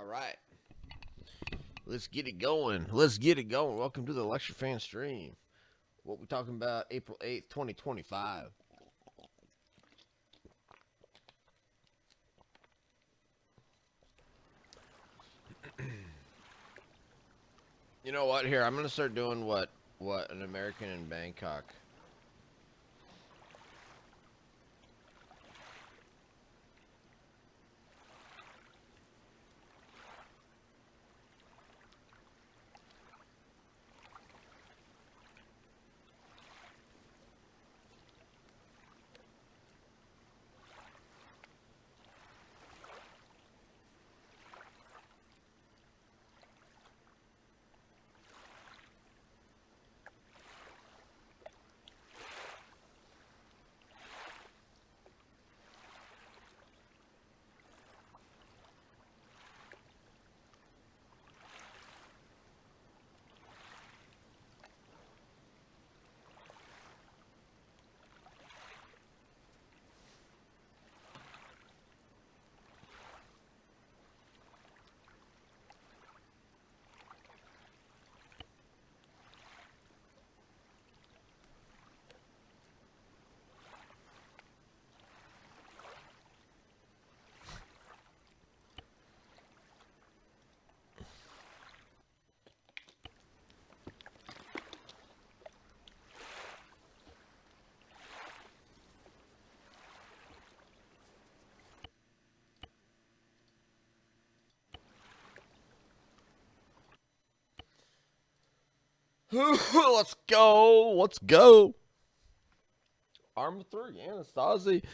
All right. Let's get it going. Let's get it going. Welcome to the Lecture Fan Stream. What we talking about April 8th, 2025. You know what? Here, I'm going to start doing what an American in Bangkok. Let's go. Let's go. Arma 3, Antistasi.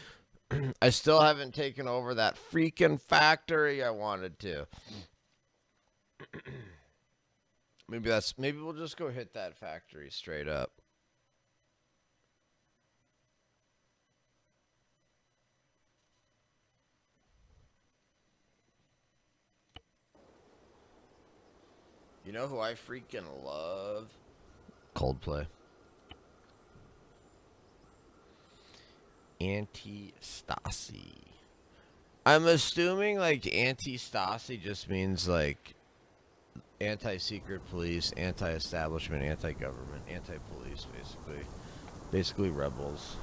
I still haven't taken over that freaking factory I wanted to. Maybe we'll just go hit that factory straight up. You know who I freaking love? Coldplay. Antistasi. I'm assuming like Antistasi just means like anti-secret police, anti-establishment, anti-government, anti-police, basically. Basically rebels.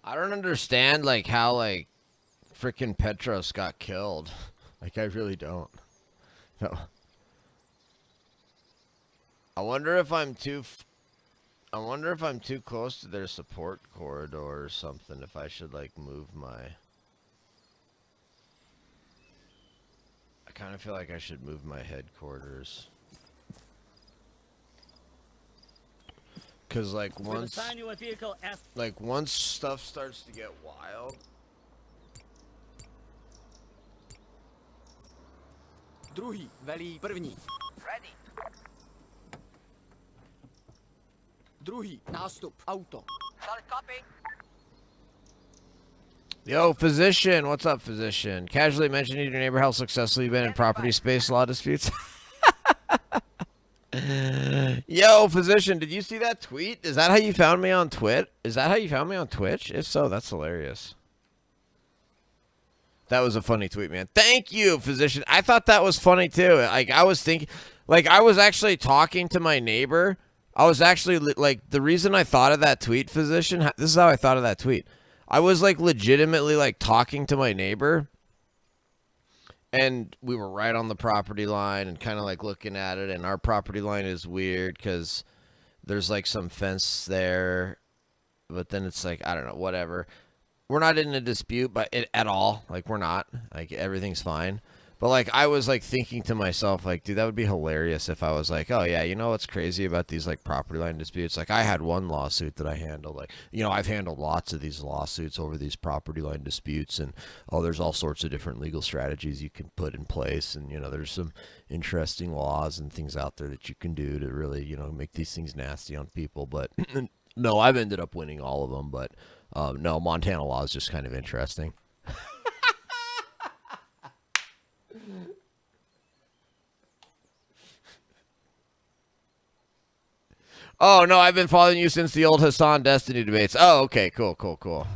I don't understand like how like freaking Petros got killed. Like I really don't. No. I wonder if I'm too close to their support corridor or something. If I should like move my. I kind of feel like I should move my headquarters. Cause like once stuff starts to get wild. Druhý velí první. Ready. Druhý nástup auto. Solid copy. Yo, physician, what's up, physician? Casually mentioning your neighbor how successful you've been in property space law disputes. Yo, physician, did you see that tweet? Is that how you found me on Twitch? Is that how you found me on Twitch? If so, that's hilarious. That was a funny tweet, man. Thank you, physician. I thought that was funny too. Like I was thinking, like I was actually talking to my neighbor. I was actually like the reason I thought of that tweet, physician. This is how I thought of that tweet. I was like legitimately like talking to my neighbor. And we were right on the property line and kind of like looking at it. And our property line is weird because there's like some fence there. But then it's like, I don't know, whatever. We're not in a dispute at all. Like, we're not. Like, everything's fine. But like I was like thinking to myself, like, dude, that would be hilarious if I was like, oh yeah, you know what's crazy about these like property line disputes? Like I had one lawsuit that I handled. Like, you know, I've handled lots of these lawsuits over these property line disputes, and there's all sorts of different legal strategies you can put in place, and you know, there's some interesting laws and things out there that you can do to really, you know, make these things nasty on people. But no, I've ended up winning all of them. But no, Montana law is just kind of interesting. Oh, no, I've been following you since the old Hassan Destiny debates. Oh, okay, cool, cool, cool.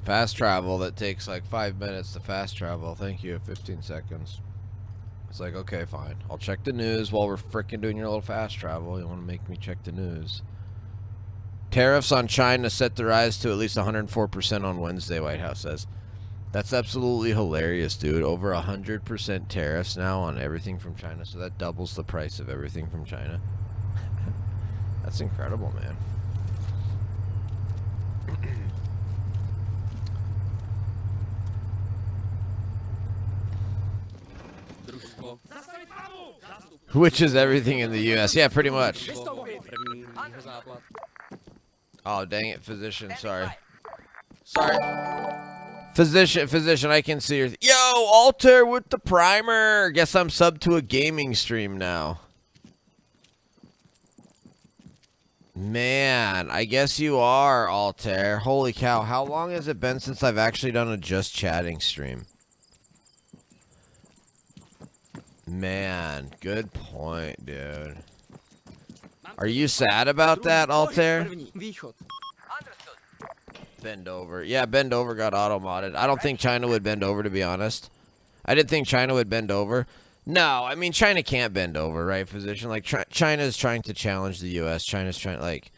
Fast travel that takes like 5 minutes to fast travel. Thank you. 15 seconds. It's like, okay, fine. I'll check the news while we're freaking doing your little fast travel. You want to make me check the news? Tariffs on China set to rise to at least 104% on Wednesday, White House says. That's absolutely hilarious, dude. Over 100% tariffs now on everything from China. So that doubles the price of everything from China. That's incredible, man. Which is everything in the U.S. Yeah, pretty much. Oh, dang it, physician. Sorry. Physician, I can see your... Yo, Alter with the primer. Guess I'm subbed to a gaming stream now. Man, I guess you are, Alter. Holy cow, how long has it been since I've actually done a just chatting stream? Man, good point, dude. Are you sad about that, Altair? Bend over. Yeah, bend over got auto-modded. I don't think China would bend over, to be honest. I didn't think China would bend over. No, I mean, China can't bend over, right, physician? Like, China's trying to challenge the U.S. China's trying, like...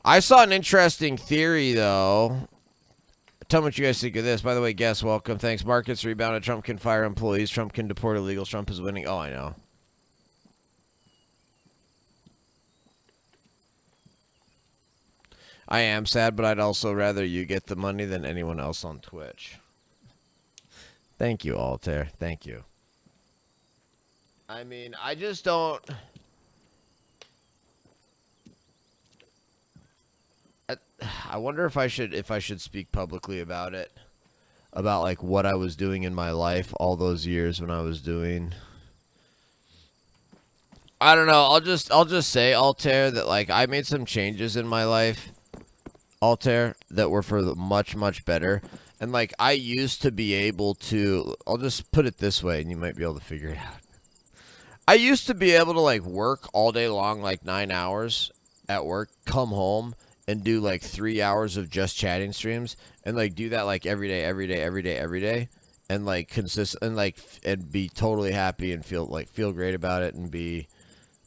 I saw an interesting theory, though. Tell me what you guys think of this. By the way, guests, welcome. Thanks. Markets rebounded. Trump can fire employees. Trump can deport illegals. Trump is winning. Oh, I know. I am sad, but I'd also rather you get the money than anyone else on Twitch. Thank you, Altair. Thank you. I mean, I just don't... I wonder if I should speak publicly about it, about like what I was doing in my life all those years when I was doing. I don't know. I'll just say, Altair, that like I made some changes in my life, Altair, that were for the much better. And like I used to be able to. I'll just put it this way, and you might be able to figure it out. I used to be able to like work all day long, like 9 hours at work, come home, and do like 3 hours of just chatting streams, and like do that like every day, and like consistent, and like and be totally happy and feel great about it, and be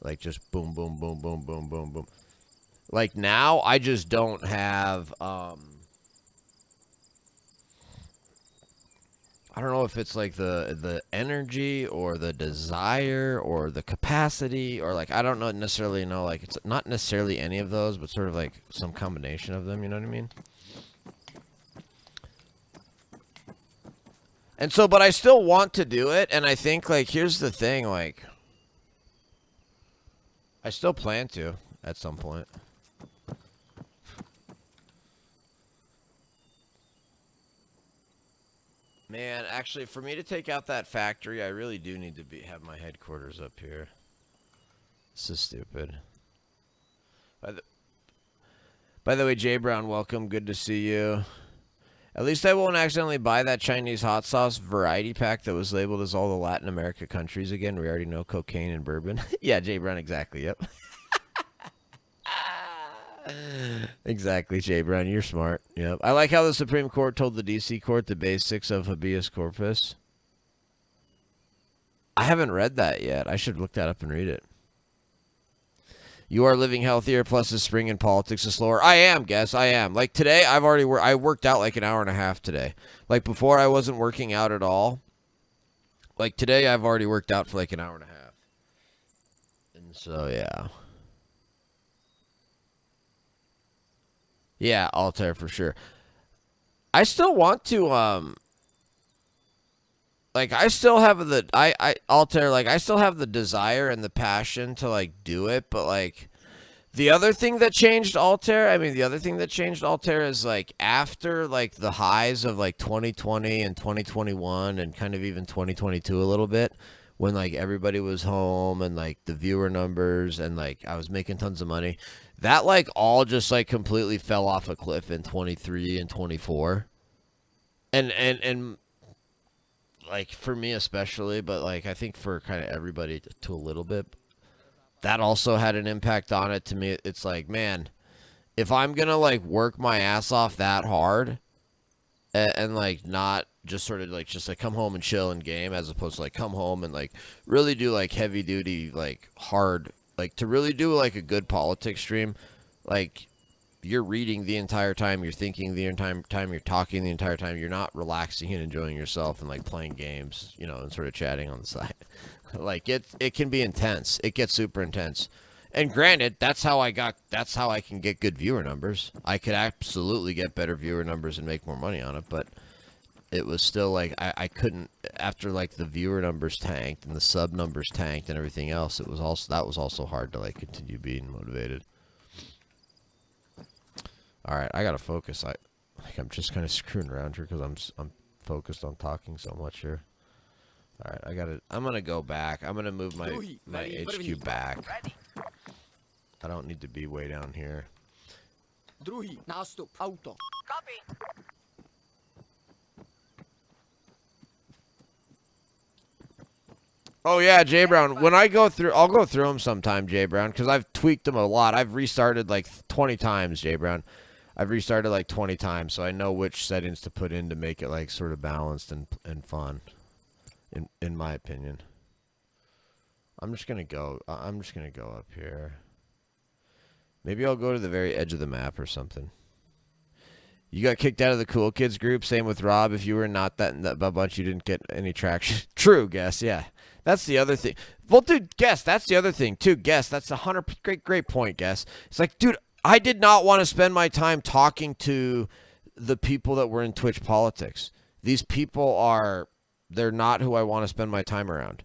like just boom. Like now I just don't have I don't know if it's like the energy or the desire or the capacity, or like I don't know necessarily know, like it's not necessarily any of those, but sort of like some combination of them, you know what I mean? And so, but I still want to do it, and I think like here's the thing, like I still plan to at some point. Man, actually, for me to take out that factory, I really do need to have my headquarters up here. This is stupid. By the way, Jay Brown, welcome. Good to see you. At least I won't accidentally buy that Chinese hot sauce variety pack that was labeled as all the Latin America countries again. We already know cocaine and bourbon. Yeah, Jay Brown, exactly. Yep. Exactly, Jay Brown. You're smart. Yep. I like how the Supreme Court told the D.C. Court the basics of habeas corpus. I haven't read that yet. I should look that up and read it. You are living healthier, plus the spring in politics is slower. I am, guess. I am. Like today, I worked out like an hour and a half today. Like before, I wasn't working out at all. Like today, I've already worked out for like an hour and a half. And so, yeah. Yeah, Altair for sure. I still want to, like, I still have Altair, like, I still have the desire and the passion to, like, do it, but, like, the other thing that changed Altair is, like, after, like, the highs of, like, 2020 and 2021 and kind of even 2022 a little bit, when, like, everybody was home and, like, the viewer numbers and, like, I was making tons of money, that, like, all just, like, completely fell off a cliff in 23 and 24. And like, for me especially, but, like, I think for kind of everybody to a little bit, that also had an impact on it. To me, it's like, man, if I'm going to, like, work my ass off that hard and like, not just sort of, like, just, like, come home and chill and game as opposed to, like, come home and, like, really do, like, heavy-duty, like, hard, like, to really do, like, a good politics stream, like, you're reading the entire time, you're thinking the entire time, you're talking the entire time, you're not relaxing and enjoying yourself and, like, playing games, you know, and sort of chatting on the side. Like, it can be intense. It gets super intense. And granted, that's how I can get good viewer numbers. I could absolutely get better viewer numbers and make more money on it, but it was still, like, I couldn't, after, like, the viewer numbers tanked and the sub numbers tanked and everything else, that was also hard to, like, continue being motivated. All right, I gotta focus. I'm just kind of screwing around here because I'm focused on talking so much here. All right, I'm gonna go back. I'm gonna move my HQ back. I don't need to be way down here. Druhý nástup. Auto. Copy. Oh yeah, Jay Brown. When I go through, I'll go through them sometime, Jay Brown, because I've tweaked them a lot. I've restarted like 20 times, Jay Brown. I've restarted like 20 times, so I know which settings to put in to make it, like, sort of balanced and fun, in my opinion. I'm just gonna go up here. Maybe I'll go to the very edge of the map or something. You got kicked out of the cool kids group. Same with Rob. If you were not that in that bunch, you didn't get any traction. True, Guess. Yeah, that's the other thing. Well, dude, Guess. That's the other thing too. Guess. That's 100 great point, Guess. It's like, dude, I did not want to spend my time talking to the people that were in Twitch politics. These people they're not who I want to spend my time around.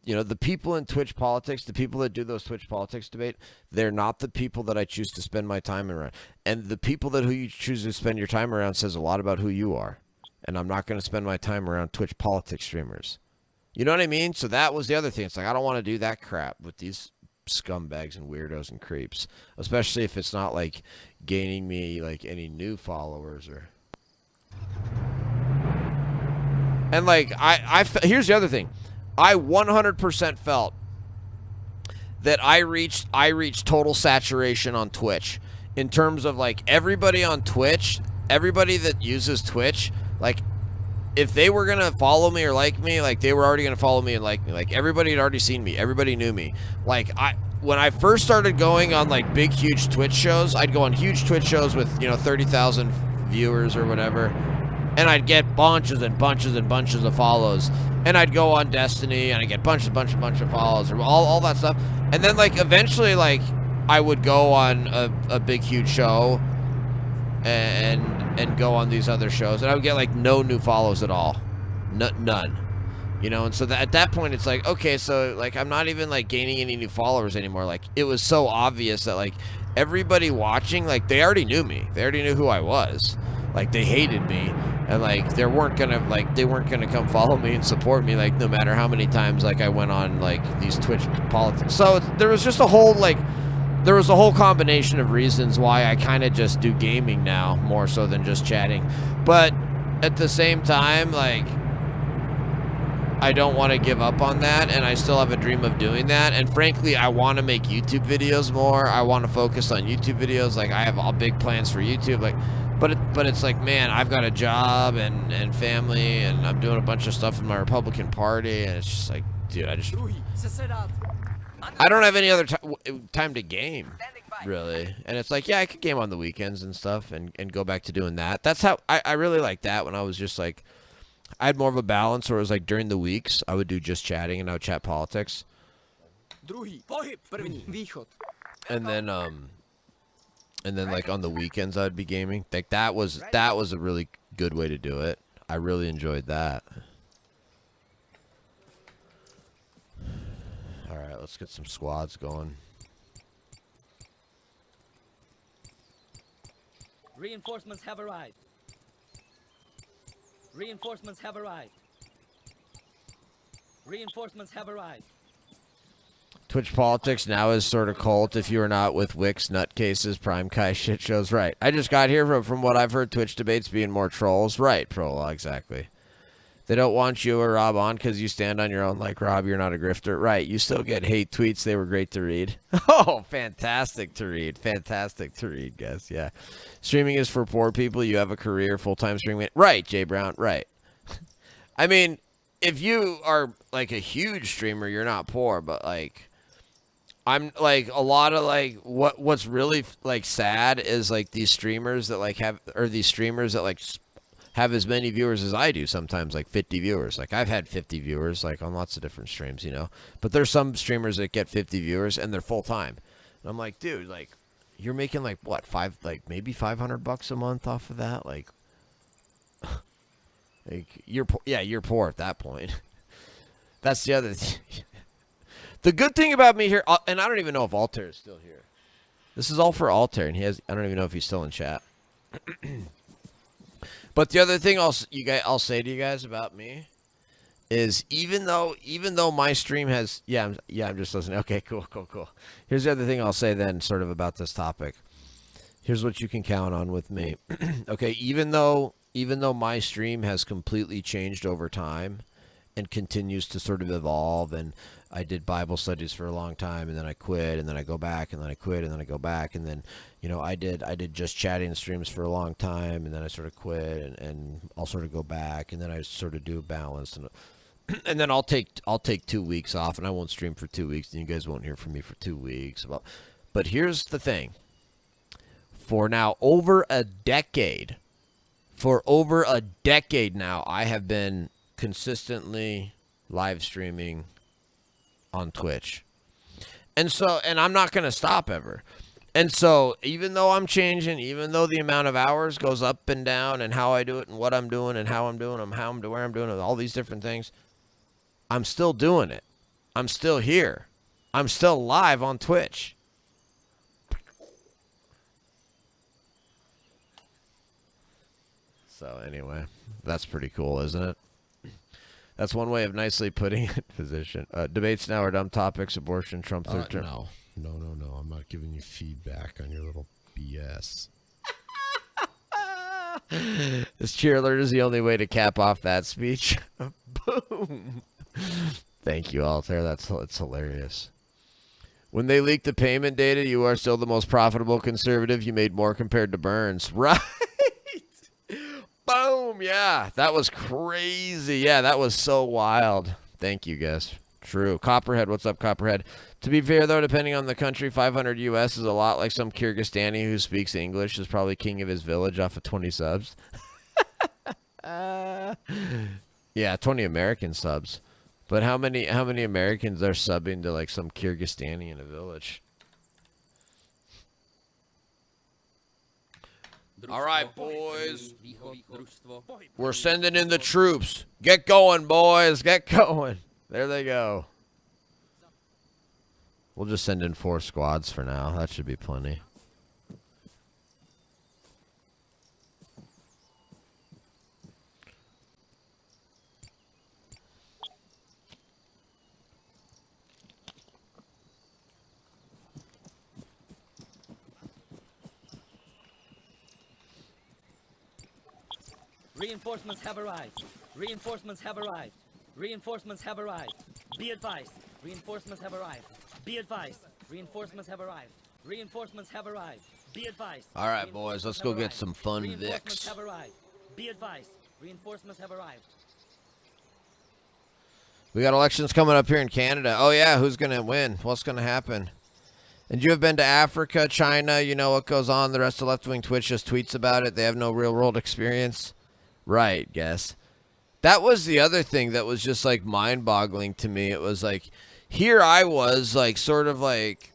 You know, the people in Twitch politics, the people that do those Twitch politics debate, they're not the people that I choose to spend my time around. And the people who you choose to spend your time around says a lot about who you are. And I'm not going to spend my time around Twitch politics streamers. You know what I mean? So that was the other thing. It's like, I don't want to do that crap with these scumbags and weirdos and creeps, especially if it's not, like, gaining me, like, any new followers or... And, like, here's the other thing. I 100% felt that I reached total saturation on Twitch in terms of, like, everybody on Twitch, everybody that uses Twitch, like, if they were going to follow me or like me, like, they were already going to follow me and like me. Like, everybody had already seen me. Everybody knew me. Like, when I first started going on, like, big, huge Twitch shows, I'd go on huge Twitch shows with, 30,000 viewers or whatever, and I'd get bunches and bunches and bunches of follows. And I'd go on Destiny, and I'd get bunch of follows, or all that stuff. And then, like, eventually, like, I would go on a big, huge show and go on these other shows, and I would get, like, no new follows at all. None. And so at that point, it's like, okay, so, like, I'm not even, like, gaining any new followers anymore. Like, it was so obvious that, like, everybody watching, like, they already knew me. They already knew who I was. Like, they hated me. And, like, they weren't gonna come follow me and support me, like, no matter how many times, like, I went on, like, these Twitch politics. So there was just a whole, like, there was a whole combination of reasons why I kind of just do gaming now more so than just chatting. But at the same time, like, I don't want to give up on that, and I still have a dream of doing that. And frankly, I want to make YouTube videos more. I want to focus on YouTube videos. Like, I have all big plans for YouTube. Like, but it's like, man, I've got a job and family, and I'm doing a bunch of stuff in my Republican Party, and it's just like, dude, I don't have any other time to game, really. And it's like, yeah, I could game on the weekends and stuff, and go back to doing that. That's how I really like that when I was just like, I had more of a balance where it was like during the weeks, I would do just chatting and I would chat politics. And then like on the weekends I would be gaming. Like that was a really good way to do it. I really enjoyed that. All right, let's get some squads going. Reinforcements have arrived. Reinforcements have arrived. Reinforcements have arrived. Twitch politics now is sort of cult if you are not with Wix, nutcases, Prime Kai shit shows. Right. I just got here from what I've heard, Twitch debates being more trolls. Right, Prologue, exactly. They don't want you or Rob on because you stand on your own like Rob, you're not a grifter. Right, you still get hate tweets. They were great to read. Oh, fantastic to read. Fantastic to read, guys. Yeah. Streaming is for poor people. You have a career, full-time streaming. Right, Jay Brown, right. I mean, if you are like a huge streamer, you're not poor, but like, I'm like a lot of like what's really like sad is like these streamers that like have, or these streamers that like have as many viewers as I do, sometimes like 50 viewers. Like I've had 50 viewers like on lots of different streams, you know, but there's some streamers that get 50 viewers and they're full time. And I'm like, dude, like you're making like what, maybe $500 a month off of that. Like you're poor at that point. That's the other thing. The good thing about me here, and I don't even know if Altair is still here. This is all for Altair, and I don't even know if he's still in chat. But the other thing I'll say to you guys about me is even though my stream has I'm just listening. Okay, cool. Here's the other thing I'll say then, sort of about this topic. Here's what you can count on with me. Okay, even though my stream has completely changed over time and continues to sort of evolve, and I did Bible studies for a long time, and then I quit, and then I go back, and then I quit, and then I go back, and then, you know, I did just chatting streams for a long time, and then I sort of quit, and I'll sort of go back, and then I sort of do balance, and then I'll take 2 weeks off, and I won't stream for 2 weeks, and you guys won't hear from me for 2 weeks. But here's the thing: for over a decade now, I have been consistently live streaming on Twitch. And I'm not going to stop ever. And so even though I'm changing, even though the amount of hours goes up and down, and how I do it and what I'm doing and how I'm doing them, where I'm doing it, all these different things, I'm still doing it. I'm still here. I'm still live on Twitch. So anyway, that's pretty cool, isn't it? That's one way of nicely putting it, physician. Debates now are dumb topics, abortion, Trump third term. No. I'm not giving you feedback on your little BS. This cheer alert is the only way to cap off that speech. Boom. Thank you, Altair. That's hilarious. When they leaked the payment data, you are still the most profitable conservative. You made more compared to Burns. Right. Boom. Yeah, that was crazy. Yeah, that was so wild. Thank you, guys. True. Copperhead, what's up, Copperhead? To be fair, though, depending on the country, 500 US is a lot like some Kyrgyzstani who speaks English is probably king of his village off of 20 subs. Yeah, 20 American subs. But how many Americans are subbing to like some Kyrgyzstani in a village? All right, boys. We're sending in the troops. Get going, boys. Get going. There they go. We'll just send in 4 squads for now. That should be plenty. Reinforcements have arrived. Reinforcements have arrived. Reinforcements have arrived. Be advised. Reinforcements have arrived. Be advised. Reinforcements have arrived. Reinforcements have arrived. Be advised. All right, boys, let's go get some fun Reinforcements Vicks. have arrived. Be advised. Reinforcements have arrived. We got elections coming up here in Canada. Oh, yeah, who's going to win? What's going to happen? And you have been to Africa, China, you know what goes on. The rest of left-wing Twitch just tweets about it. They have no real-world experience. Right, guess. That was the other thing that was just, like, mind-boggling to me. It was, like, here I was, like, sort of, like,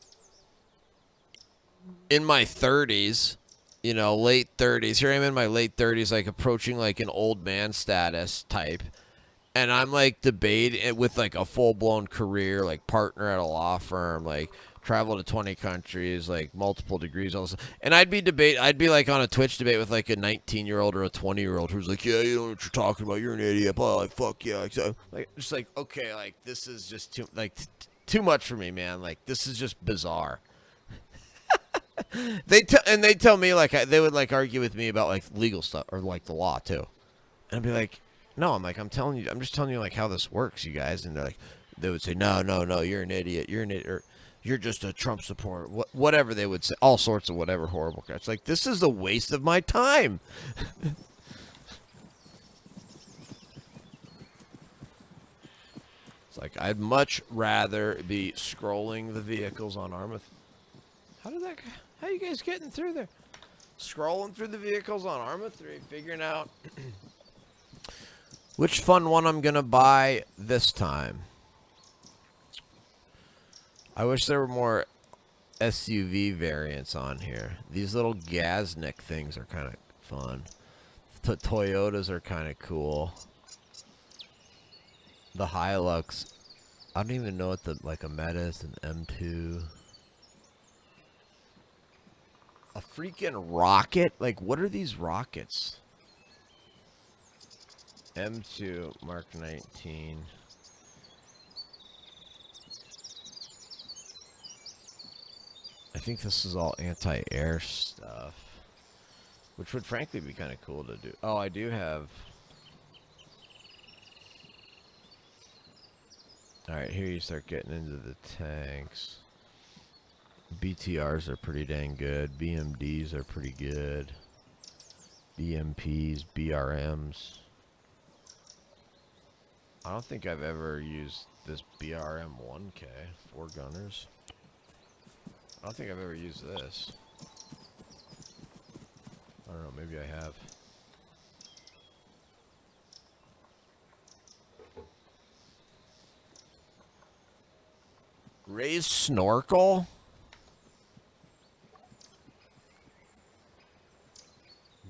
in my 30s, you know, late 30s. Here I am in my late 30s, like, approaching, like, an old man status type. And I'm, like, debating with, like, a full-blown career, like, partner at a law firm, like, travel to 20 countries, like, multiple degrees, all this. And I'd be, like, on a Twitch debate with, like, a 19-year-old or a 20-year-old who's like, yeah, you know what you're talking about, you're an idiot, blah, like, fuck yeah. So, like, just like, okay, like, this is just too much for me, man. Like, this is just bizarre. They tell me, like, they would, like, argue with me about, like, legal stuff or, like, the law, too. And I'd be like, no, I'm just telling you, like, how this works, you guys. And they would say, no, you're an idiot, or you're just a Trump supporter, whatever they would say, all sorts of whatever horrible crap. It's like, this is a waste of my time. It's like, I'd much rather be scrolling the vehicles on Arma. How are you guys getting through there? Scrolling through the vehicles on Arma 3, figuring out which fun one I'm going to buy this time. I wish there were more SUV variants on here. These little Gaznik things are kind of fun. The Toyotas are kind of cool. The Hilux. I don't even know what like a Metis, an M2. A freaking rocket? Like, what are these rockets? M2 Mark 19. I think this is all anti-air stuff, which would frankly be kind of cool to do. Oh, I do have. All right, here you start getting into the tanks. BTRs are pretty dang good. BMDs are pretty good. BMPs, BRMs. I don't think I've ever used this BRM 1K, 4 gunners. I don't think I've ever used this. I don't know, maybe I have. Raised snorkel?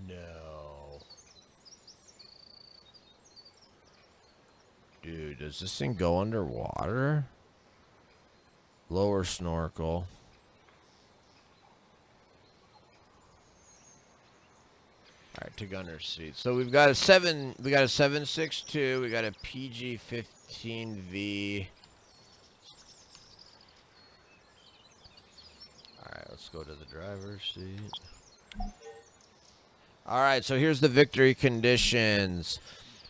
No. Dude, does this thing go underwater? Lower snorkel. Alright, to gunner seat. So we've got a 7.62, we got a PG-15V. Alright, let's go to the driver's seat. Alright, so here's the victory conditions.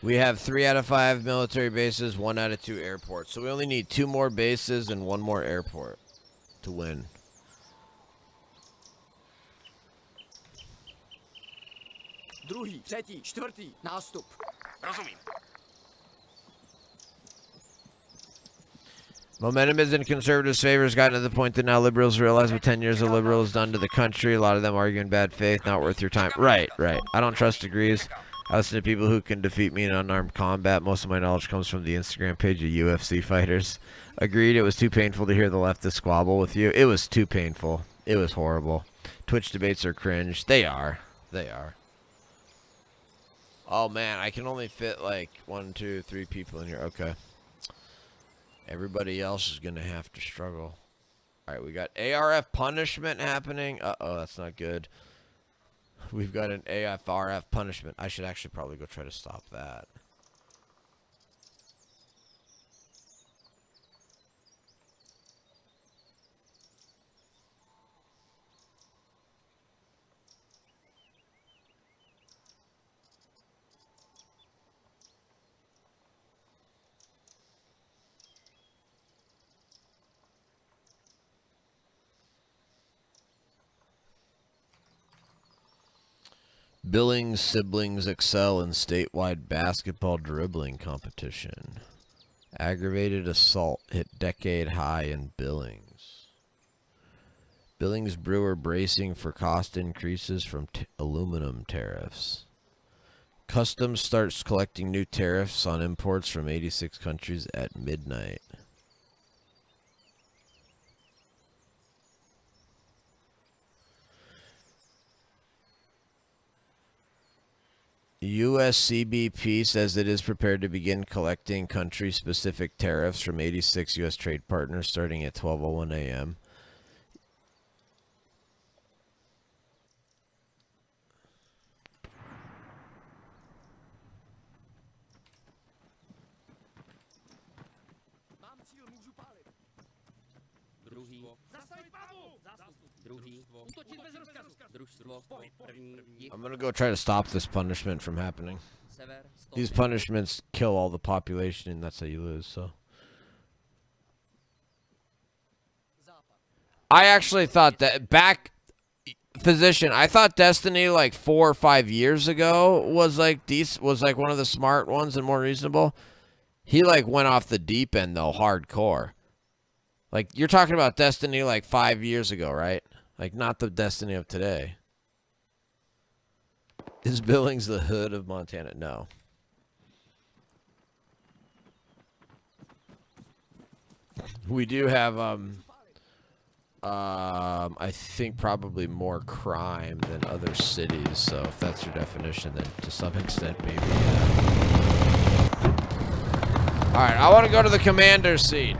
We have 3 out of 5 military bases, 1 out of 2 airports. So we only need 2 more bases and 1 more airport to win. Druhý, třetí, čtvrtý, nástup. Rozumím. Momentum is in conservatives' favor. Has gotten to the point that now liberals realize what 10 years of liberal has done to the country. A lot of them argue in bad faith, not worth your time. Right. I don't trust degrees. I listen to people who can defeat me in unarmed combat. Most of my knowledge comes from the Instagram page of UFC fighters. Agreed, it was too painful to hear the leftist squabble with you. It was too painful. It was horrible. Twitch debates are cringe. They are. Oh, man, I can only fit, like, 1, 2, 3 people in here. Okay. Everybody else is going to have to struggle. All right, we got ARF punishment happening. Uh-oh, that's not good. We've got an AFRF punishment. I should actually probably go try to stop that. Billings siblings excel in statewide basketball dribbling competition. Aggravated assault hit decade high in Billings. Billings brewer bracing for cost increases from aluminum tariffs. Customs starts collecting new tariffs on imports from 86 countries at midnight. U.S. CBP says it is prepared to begin collecting country-specific tariffs from 86 U.S. trade partners starting at 12:01 a.m. Mám cíl, můžu pálit. Druhý. Zastavit palbu! Druhý. Útočit bez rozkazu. Družstvo. První. Jich. I'm gonna go try to stop this punishment from happening. Sever. Stop. These punishments kill all the population, and that's how you lose. So, Západ. I actually thought that back, physician. I thought Destiny like 4 or 5 years ago was like was like one of the smart ones and more reasonable. He like went off the deep end though, hardcore. Like you're talking about Destiny like 5 years ago, right? Like not the Destiny of today. Is Billings the hood of Montana? No. We do have I think probably more crime than other cities, so if that's your definition, then to some extent maybe Alright, I want to go to the commander's seat.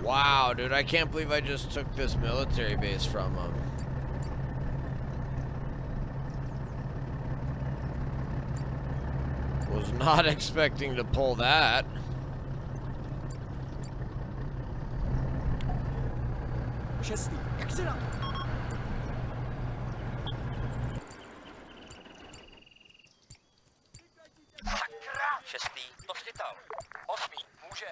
Wow, dude, I can't believe I just took this military base from them. Was not expecting to pull that. Šestý, jak se dá? Šestý. To chytal. Osmý. Může.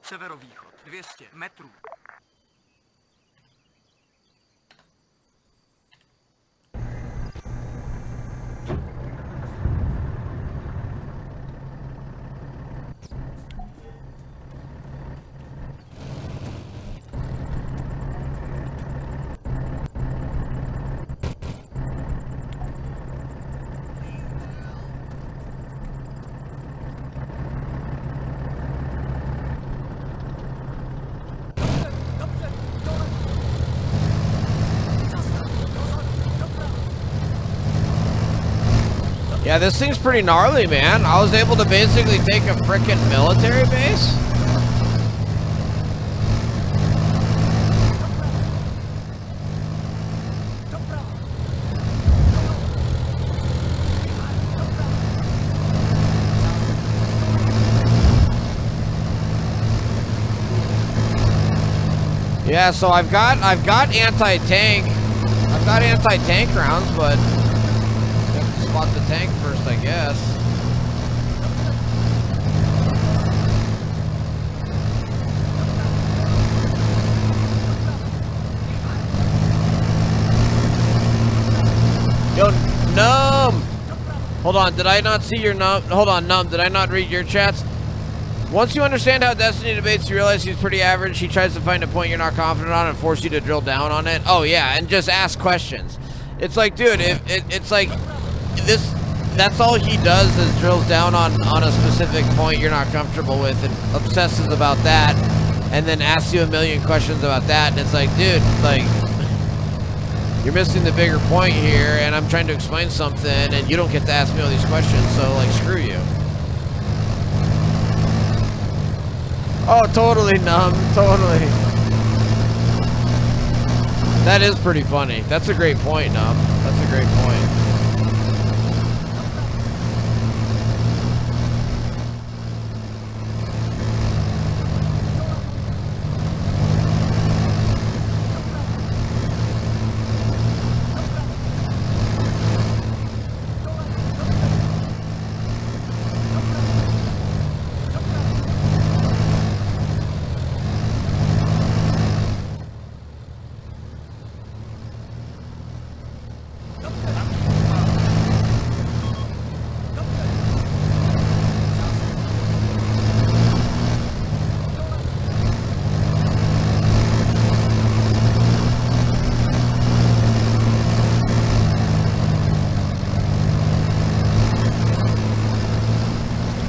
Severovýchod, 200 metrů. Yeah, this thing's pretty gnarly, man. I was able to basically take a frickin' military base. Yeah, so I've got anti-tank. I've got anti-tank rounds, but you have to spot the tank first, I guess. Yo, Numb! Hold on, did I not see your Numb? Hold on, Numb, did I not read your chats? Once you understand how Destiny debates, you realize he's pretty average. He tries to find a point you're not confident on and force you to drill down on it. Oh yeah, and just ask questions. It's like, dude, it's like this. That's all he does is drills down on a specific point you're not comfortable with and obsesses about that, and then asks you a million questions about that. And it's like, dude, like you're missing the bigger point here, and I'm trying to explain something, and you don't get to ask me all these questions. So like, screw you. Oh, totally, Numb. Totally. That is pretty funny. That's a great point, Numb. That's a great point.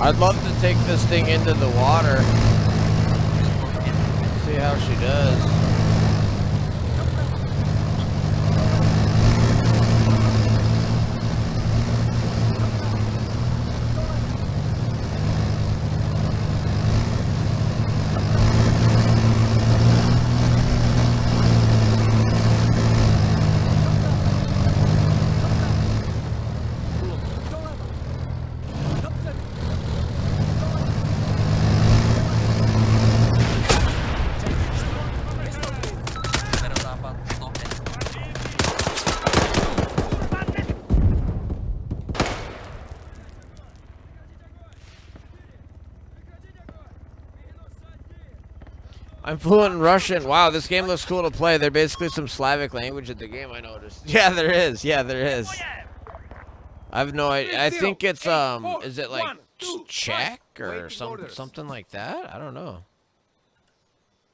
I'd love to take this thing into the water. See how she does. I'm fluent in Russian. Wow, this game looks cool to play. There's basically some Slavic language in the game, I noticed. Yeah, there is. Yeah, there is. I have no idea. I think it's, is it like Czech or something like that? I don't know.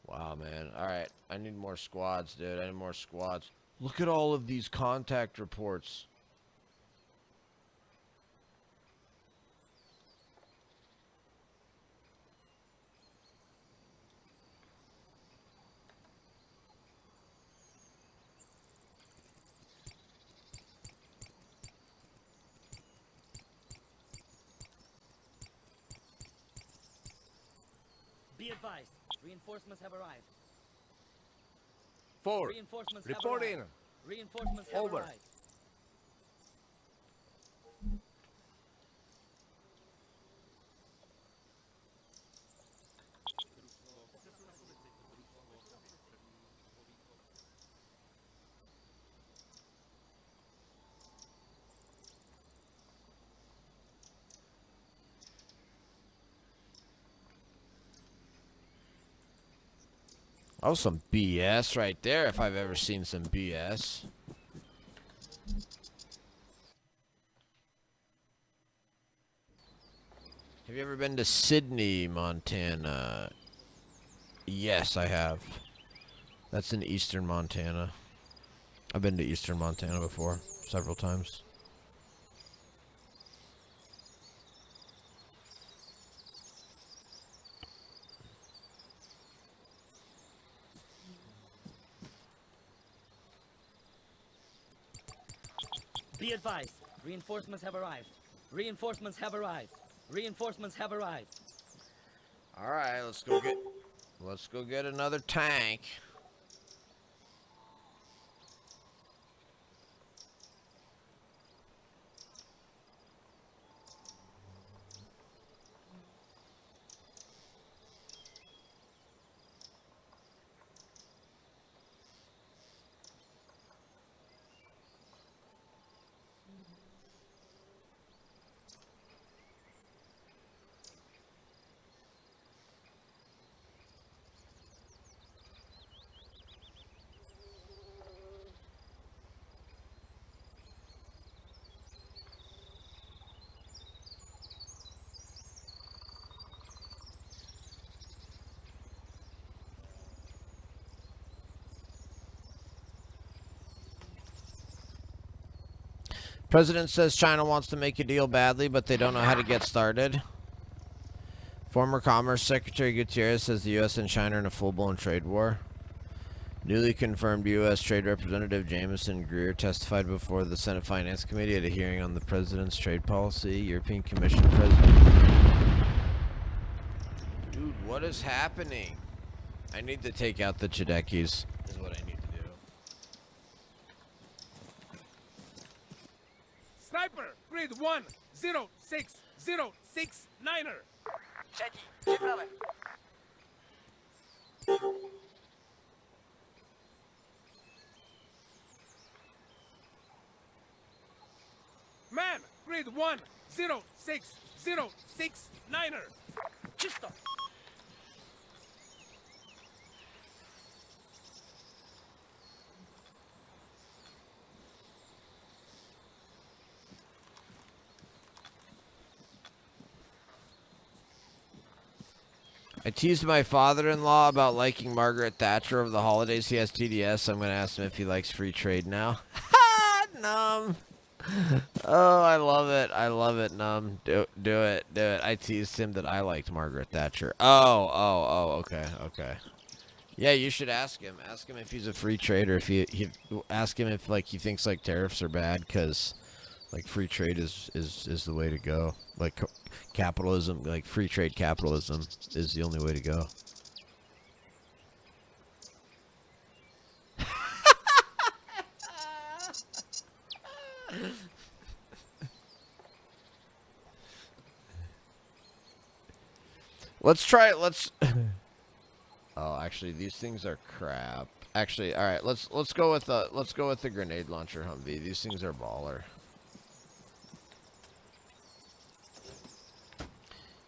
Wow, man. All right. I need more squads, dude. I need more squads. Look at all of these contact reports. Be advised, reinforcements have arrived. 4. Reinforcements Report have in. arrived. Reinforcements have Over. arrived. That was some BS right there, if I've ever seen some BS. Have you ever been to Sydney, Montana? Yes, I have. That's in eastern Montana. I've been to eastern Montana before, several times. Be advised, reinforcements have arrived. Reinforcements have arrived. Reinforcements have arrived. All right, let's go get another tank. President says China wants to make a deal badly, but they don't know how to get started. Former Commerce Secretary Gutierrez says the U.S. and China are in a full-blown trade war. Newly confirmed U.S. Trade Representative Jameson Greer testified before the Senate Finance Committee at a hearing on the President's trade policy. European Commission President... Dude, what is happening? I need to take out the Chidekis, is what I need to do. Sniper, grid 10609er. Třetí, připraven. Man, grid 10609er. Čisto. I teased my father-in-law about liking Margaret Thatcher over the holidays. He has TDS, so I'm going to ask him if he likes free trade now. Ha! Numb. Oh, I love it. I love it, Numb. Do it. I teased him that I liked Margaret Thatcher. Oh, okay. Yeah, you should ask him. Ask him if he's a free trader. If he ask him if, like, he thinks, like, tariffs are bad, because, like, free trade is the way to go. Like, capitalism, like free trade capitalism is the only way to go. let's Oh, actually these things are crap. Actually, all right, let's go with the grenade launcher Humvee. These things are baller.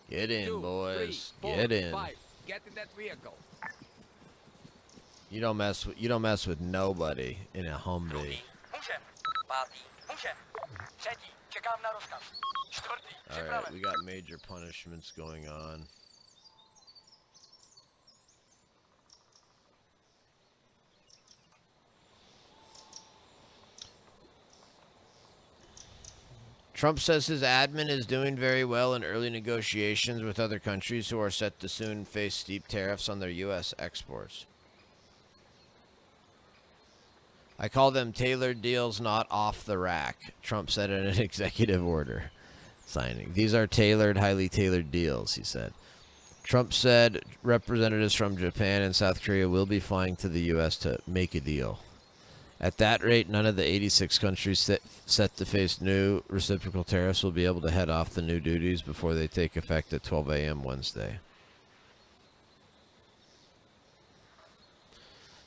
Get in, 2, boys. 3, 4, Get in. 5. Get in that vehicle. You don't mess with nobody in a Humvee. Můžem. Pátý. Můžem. Třetí. Čekám na rozkaz. Čtvrtý. All right, Připraven. we got major punishments going on. Trump says his admin is doing very well in early negotiations with other countries who are set to soon face steep tariffs on their U.S. exports. I call them tailored deals, not off the rack, Trump said in an executive order signing. These are tailored, highly tailored deals, he said. Trump said representatives from Japan and South Korea will be flying to the U.S. to make a deal. At that rate, none of the 86 countries set to face new reciprocal tariffs will be able to head off the new duties before they take effect at 12 a.m. Wednesday.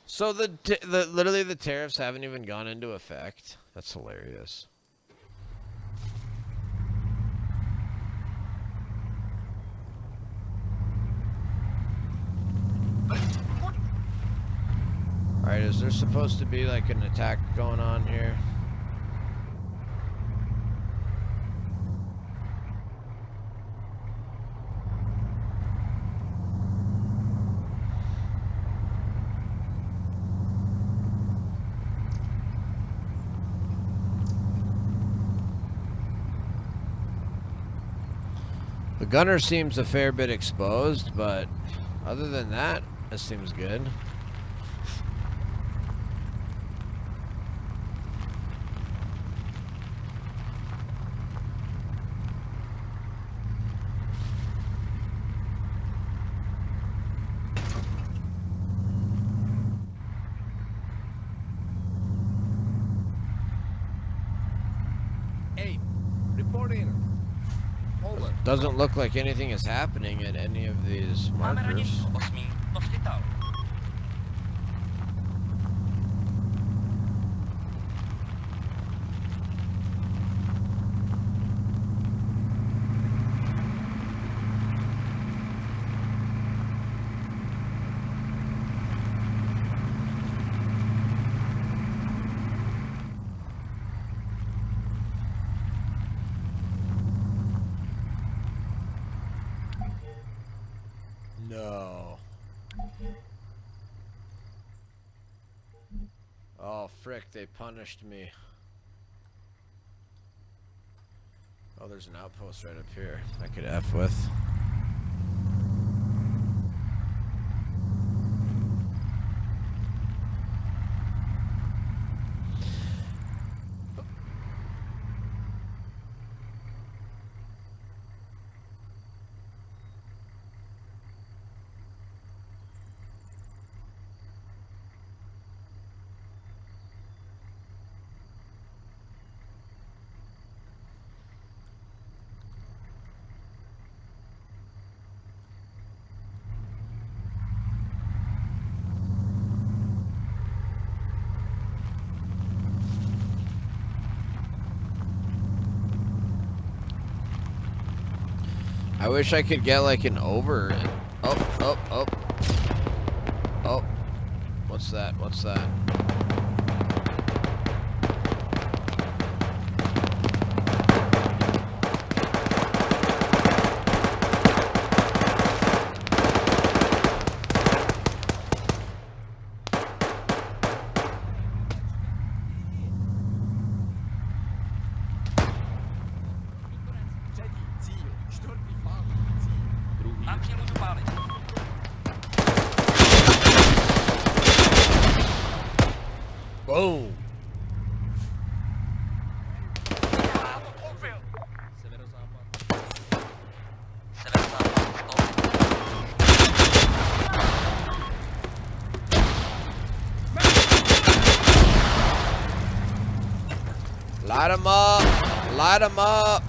So literally the tariffs haven't even gone into effect. That's hilarious. Alright, is there supposed to be like an attack going on here? The gunner seems a fair bit exposed, but other than that, it seems good. 8. Reporting. Over. Doesn't look like anything is happening at any of these Máme markers. radnicu 8. Nostitel. No. Oh, frick, they punished me. Oh, there's an outpost right up here I could F with. I wish I could get like an over. Oh. What's that? What's that? Mám při můžu pálit. Boom. Já to pochopil. Severozápad. Severozápad. Light 'em up. Light 'em up.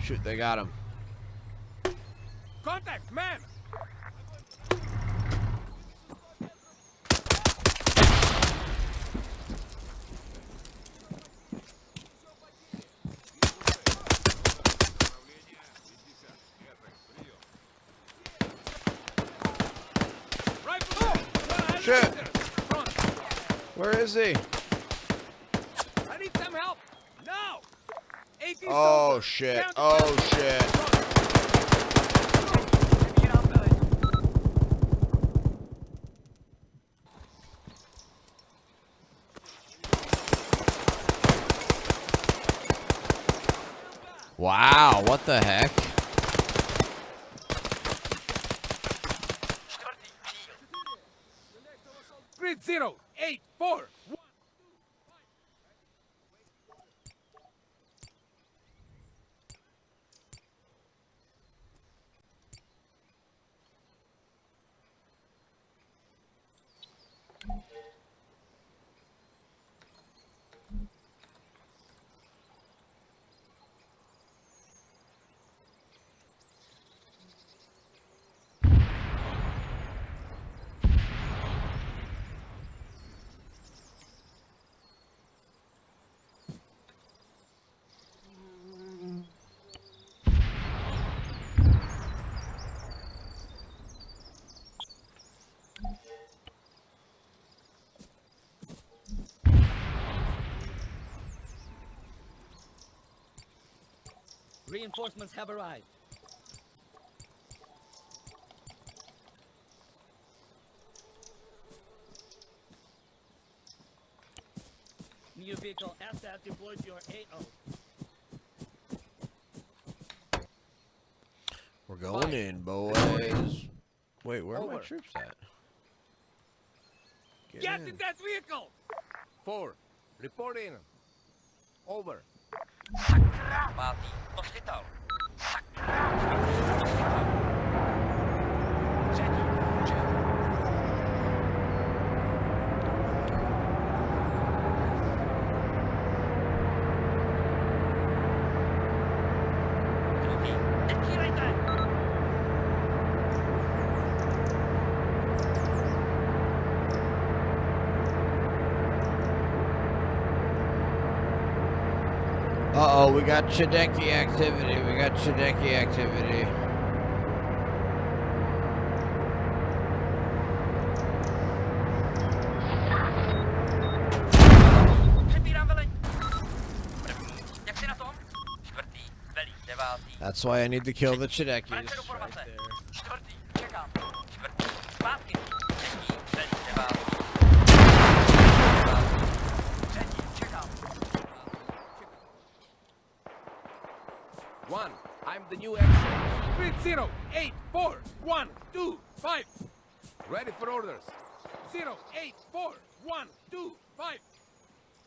Shoot, they got him. Contact, man! Rifle! Shit. Front. Where is he? I need some help! Now! 18 Oh soldiers. shit. Down to Oh ground. shit. Front. Přebírám velení. Wow, what the heck? Čtvrtý cíl. Grid 0, 8, 4, 1. Reinforcements have arrived. New vehicle SS deployed to your AO. We're going in, boys. Wait, where are my Over. troops at? Get in that vehicle! 4, reporting. Over. Sakra! Pátý. Nostitel. Sakra! Nostitel. Třetí. Čet. Uh-oh, we got Chideki activity. We got Chideki activity. Přepírám velení. První, jak si na tom? Čtvrtý, velí, devátý. That's why I need to kill the Chidekis. Vraťte do Right formace. there. Čtvrtý, čekám. Čtvrtý, zpátky. Třetí, velí, devátý. Třetí, čekám. One, I'm the new action. Grid 0, 8, 4, 1, 2, 5. Ready for orders. 0, 8, 4, 1, 2, 5.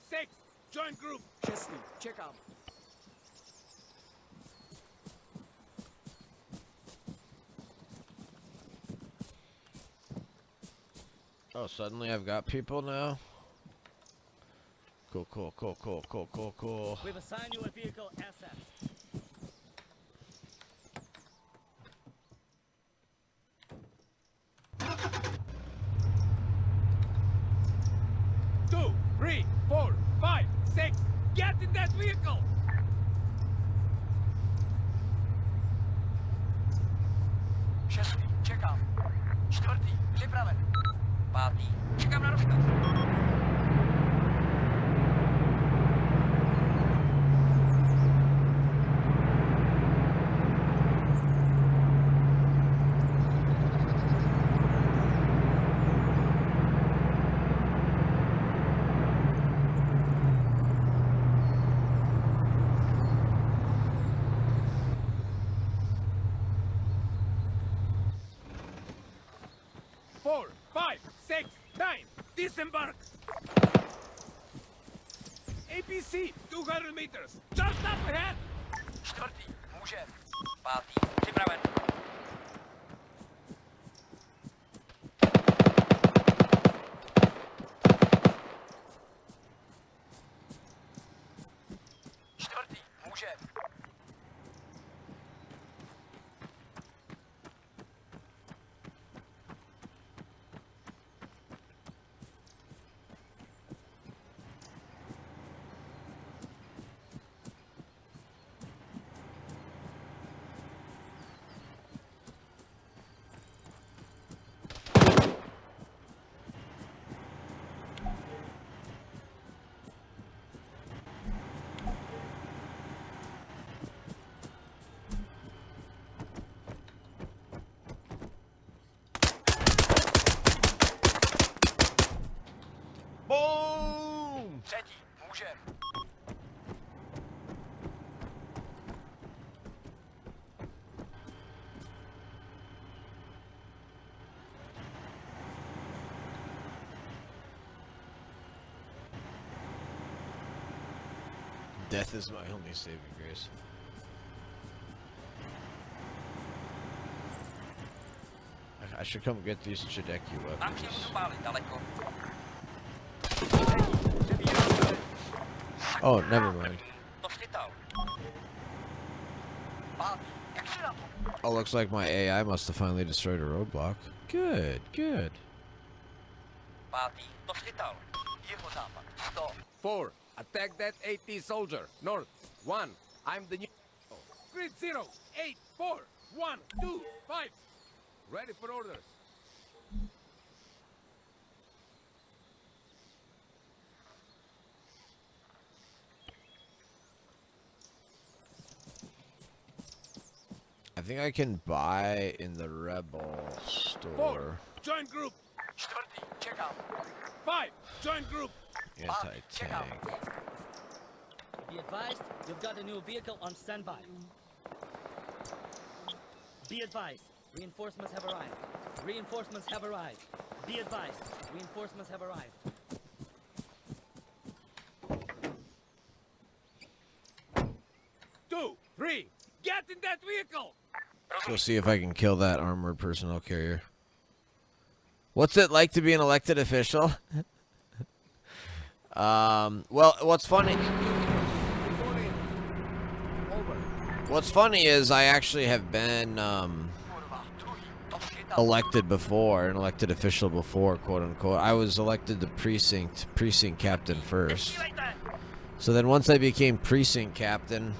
6, join group. Chesney, check out. Oh, suddenly I've got people now? Cool, cool, cool, cool, cool, cool, cool. We've assigned you a vehicle asset. 2, 3, 4, 5, 6. Get in that vehicle. Šestý, čekám. Čtvrtý, připraven. Pátý, čekám na rozkaz. Four, 5, 6, 9. Disembark. APC, 200 meters. Just up ahead. Čtvrtý, může. Pátý, připraven. Čtvrtý, může. Boom! Třetí, může. Death is my only saving grace. I should come get these Chideki Mám přímo weapons. dopálit daleko. Oh, never mind. To schytal. Pátý, jak si na to? Oh, looks like my AI must have finally destroyed a roadblock. Good, good. Pátý, to schytal. Jeho západ, 100. 4, attack that AT soldier. North. 1, I'm the new. Grid 0, 8, 4, 1, 2, 5. Ready for orders. I think I can buy in the Rebel 4, store join group. Čtvrtý, čekám. 5, join group. anti-tank. Be advised, you've got a new vehicle on standby. Be advised, reinforcements have arrived. Reinforcements have arrived. Be advised, reinforcements have arrived. Two, 3, get in that vehicle. Go see if I can kill that armored personnel carrier. What's it like to be an elected official? Well, what's funny? Reporting. Over. What's funny is I actually have been Kurva, druhý, to schytal. elected before, an elected official before, quote unquote. I was elected the precinct captain first. Nestílejte. So then once I became precinct captain,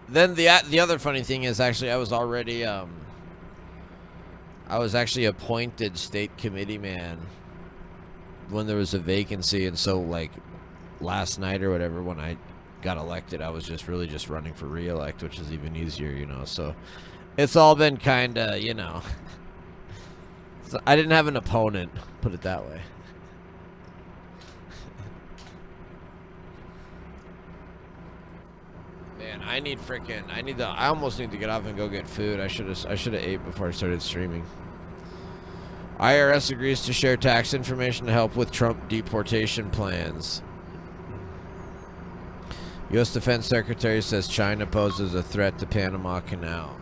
then the other funny thing is actually I was actually appointed state committee man when there was a vacancy, and so like last night or whatever when I got elected, I was just running for re-elect, which is even easier, you know. So it's all been kind of, you know, so I didn't have an opponent, put it that way. Man, I almost need to get off and go get food. I should have ate before I started streaming. IRS agrees to share tax information to help with Trump deportation plans. U.S. Defense Secretary says China poses a threat to Panama Canal.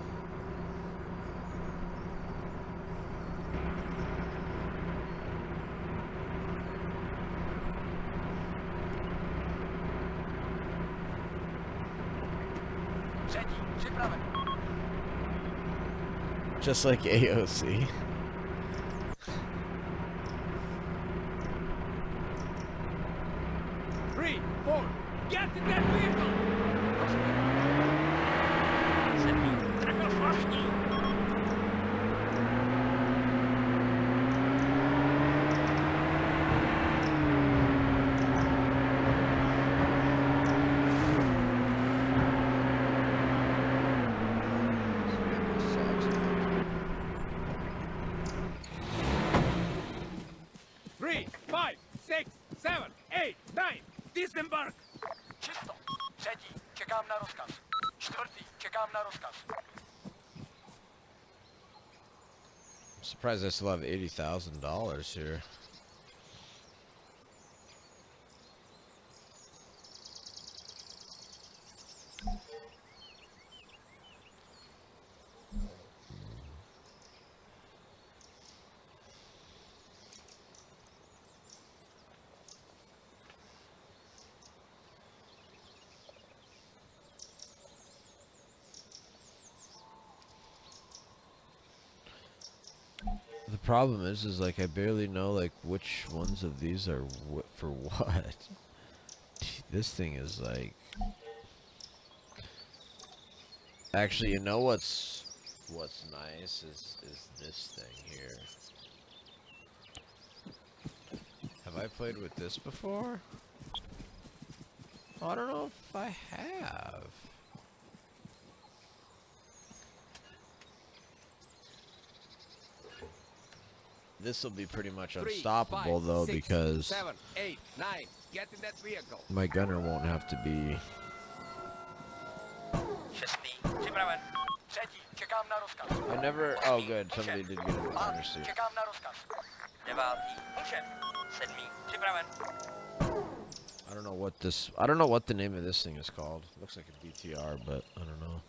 Just like AOC. 3, 4, get in that vehicle! Three, 5, 6, 7, 8, 9, disembark! Чисто. Третий, чекам на розказ. Четвертый, чекам на розказ. I'm surprised I still have $80,000 here. The problem is like I barely know like which ones of these are for what. This thing is like. Actually, you know what's nice is this thing here. Have I played with this before? I don't know if I have. This will be pretty much 3, unstoppable 5, though 6, because 7, 8, 9, get in that vehicle! my gunner won't have to be. Шестый, připraven. Třetí, čekám na rozkaz. I never. Oh, good. Somebody did get a gunner Pátý, suit. čekám na rozkaz. Devátý, mužem. Sedmý, připraven. I don't know what this. I don't know what the name of this thing is called. Looks like a BTR, but I don't know.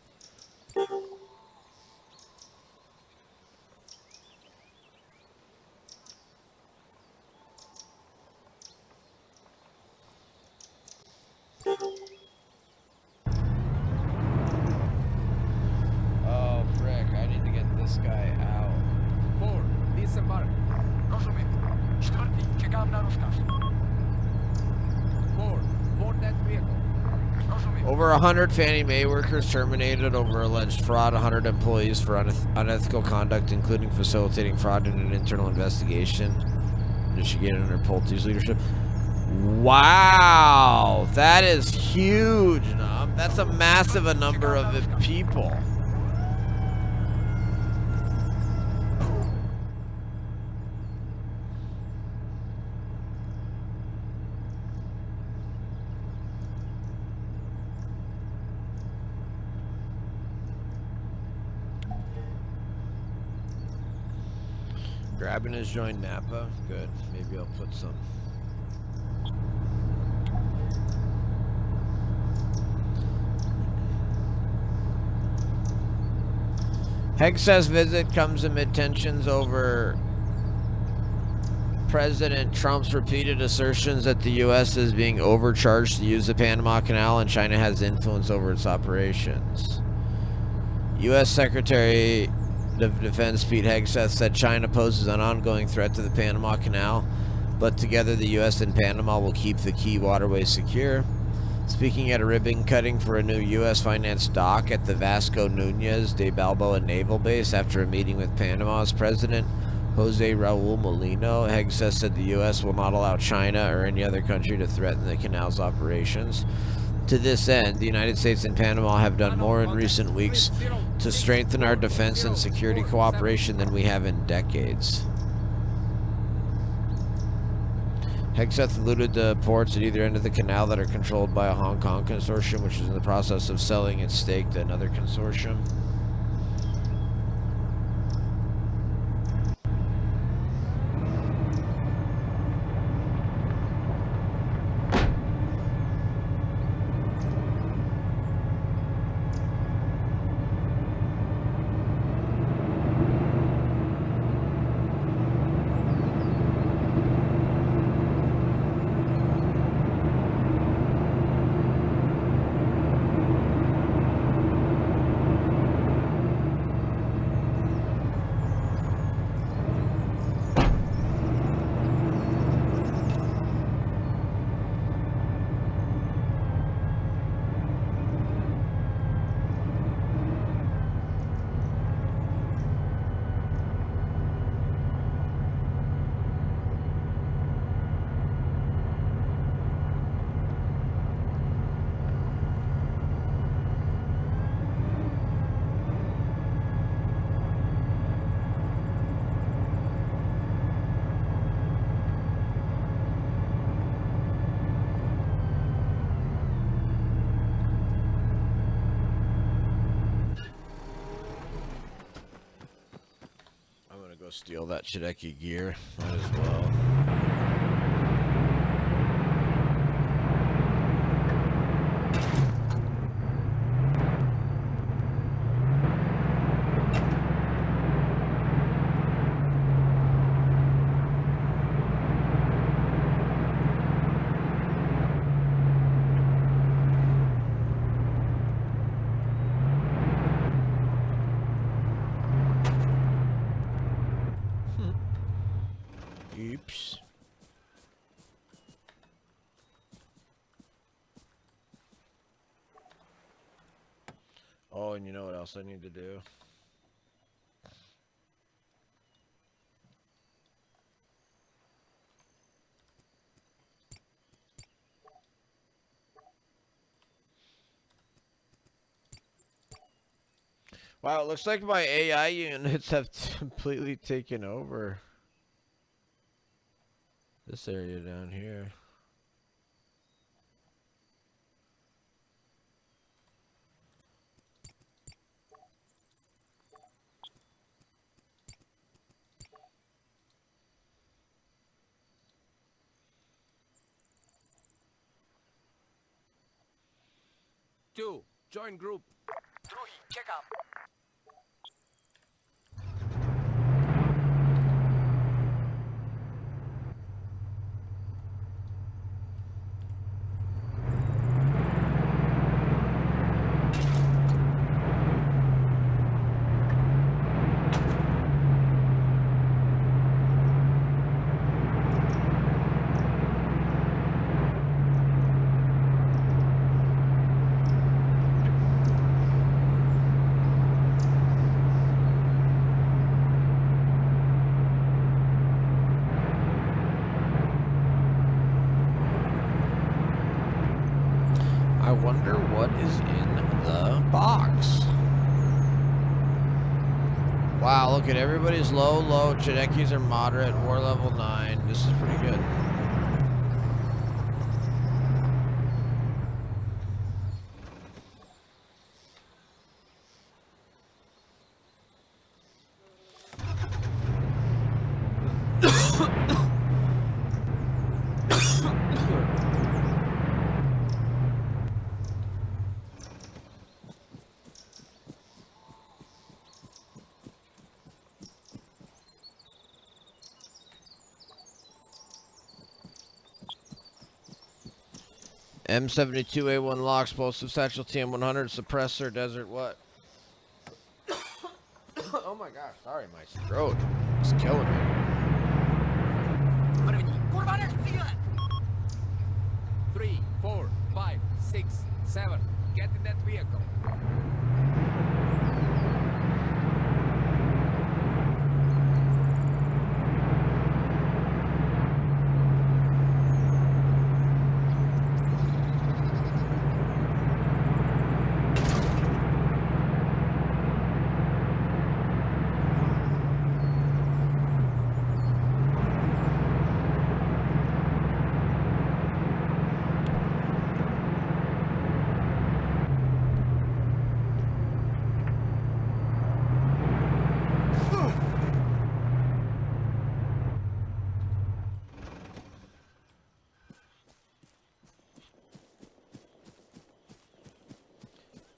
Oh, frick. I need to get this guy out. 4, disembark! Rozumím. Čtvrtý, čekám na rozkaz. 4, board that vehicle! Rozumím. Over 100 Fannie Mae workers terminated over alleged fraud, 100 employees for unethical conduct, including facilitating fraud in an internal investigation initiated under Pulte's leadership. Wow, that is huge, Nom. That's a massive number of people. Grabbing his joint Napa. Good. Maybe I'll put some. Hegseth's visit comes amid tensions over President Trump's repeated assertions that the U.S. is being overcharged to use the Panama Canal and China has influence over its operations. U.S. Secretary of Defense Pete Hegseth said China poses an ongoing threat to the Panama Canal, but together the U.S. and Panama will keep the key waterways secure. Speaking at a ribbon cutting for a new U.S. financed dock at the Vasco Nunez de Balboa Naval Base after a meeting with Panama's President Jose Raul Molino, Hegseth said the U.S. will not allow China or any other country to threaten the canal's operations. To this end, the United States and Panama have done more in recent weeks to strengthen our defense and security cooperation than we have in decades. Hegseth alluded to ports at either end of the canal that are controlled by a Hong Kong consortium, which is in the process of selling its stake to another consortium. Go steal that Shideki gear. Might as well. Oops. Oh, and you know what else I need to do? Wow, it looks like my AI units have completely taken over this area down here. Two, join group. Drugi, check out. I wonder what is in the box. Wow, look at everybody's low. Chidekis are moderate, war level 9. This is pretty good. M72A1 lock, explosive satchel TM100, suppressor, desert, what? Oh my gosh, sorry, my throat is killing me. Three, four, 5, 6, 7. Get in that vehicle.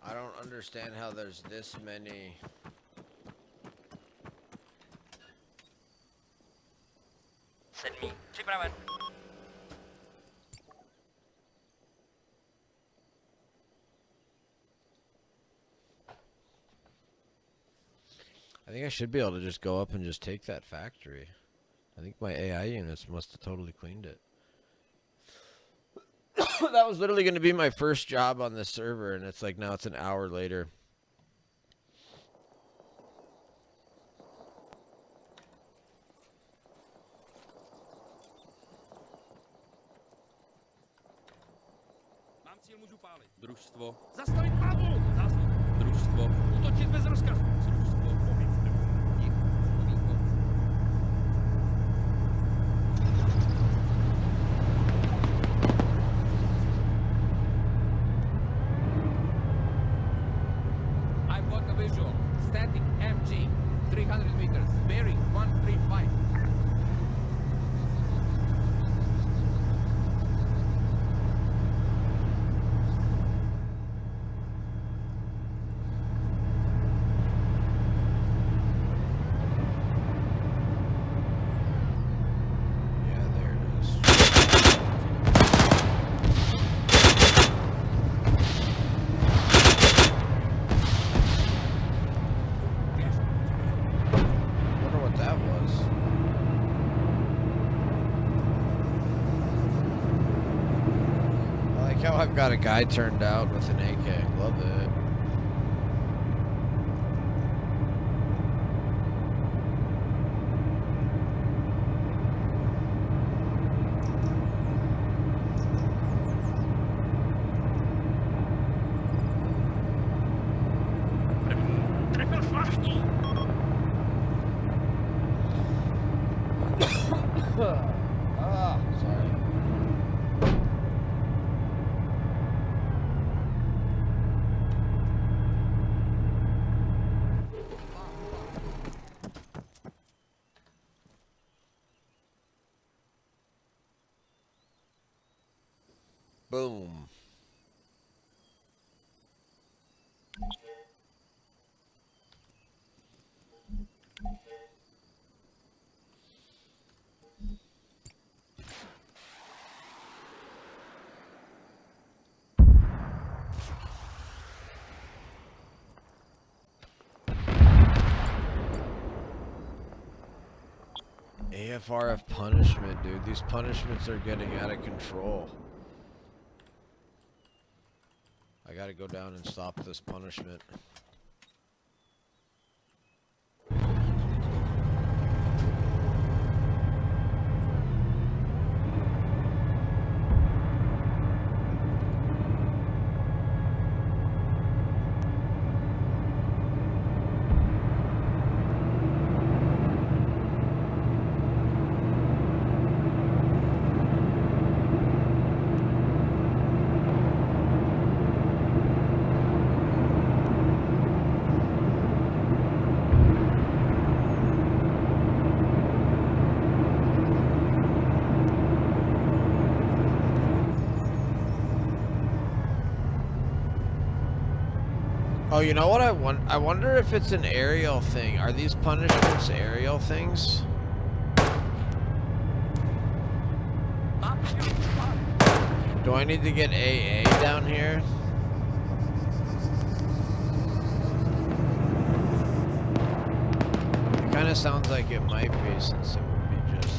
I don't understand how there's this many. Send me. Připraven. I think I should be able to just go up and just take that factory. I think my AI units must have totally cleaned it. That was literally going to be my first job on this server, and it's like now it's an hour later. Mám cíl, můžu pálit. Družstvo. Zastavit palbu! Zástup. Družstvo. Útočit bez rozkazu. Družstvo. Pohyb. Jich. Východ. I've got a visual. Static MG. 300 meters. Bearing 135. Yeah, there it is. Wonder what that was. I like how I've got a guy turned out with an AK. Love it. Trefil švachní. Ah, sorry. Boom. AFRF punishment, dude. These punishments are getting out of control. I gotta go down and stop this punishment. Oh, you know what I want? I wonder if it's an aerial thing. Are these punishments aerial things? Do I need to get AA down here? It kind of sounds like it might be, since it would be just...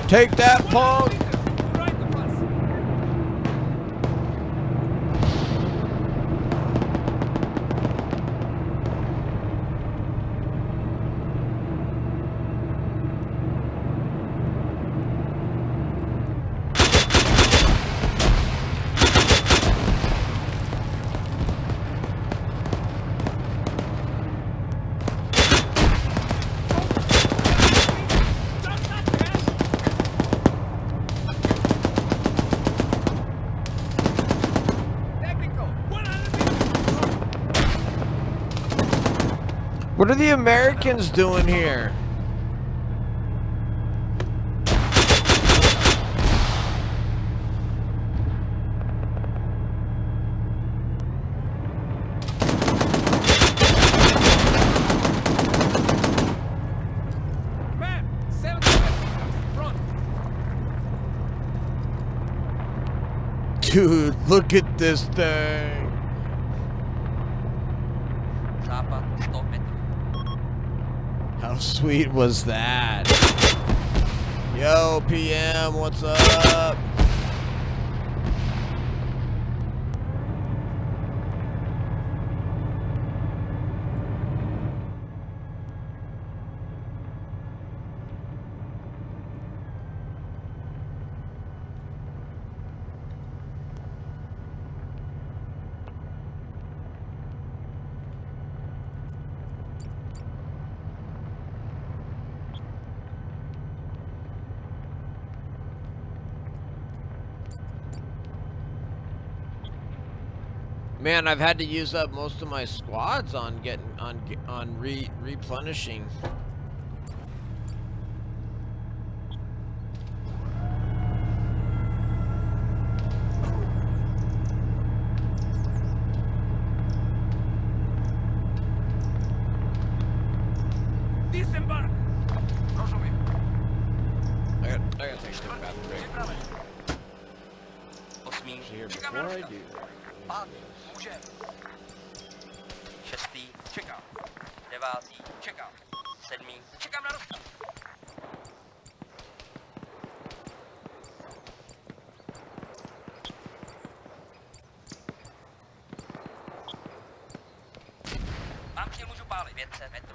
Take that, punk! Right of us. Technical. 100 meters. What are the Americans doing here? Man, 75 meters. Front. Dude, look at this thing. Západ 100 metrů. How sweet was that? Yo, PM, what's up? Man, I've had to use up most of my squads on replenishing. Disembark. Rozumím. I gotta take a quick bathroom break. Připraven. 8. Here, Čekám na before I rozkaz. do that, 5. Může. 6. Čekám. 9. Čekám. 7. Čekám na rozkaz. Mám k němu můžu pálit 500 metrů.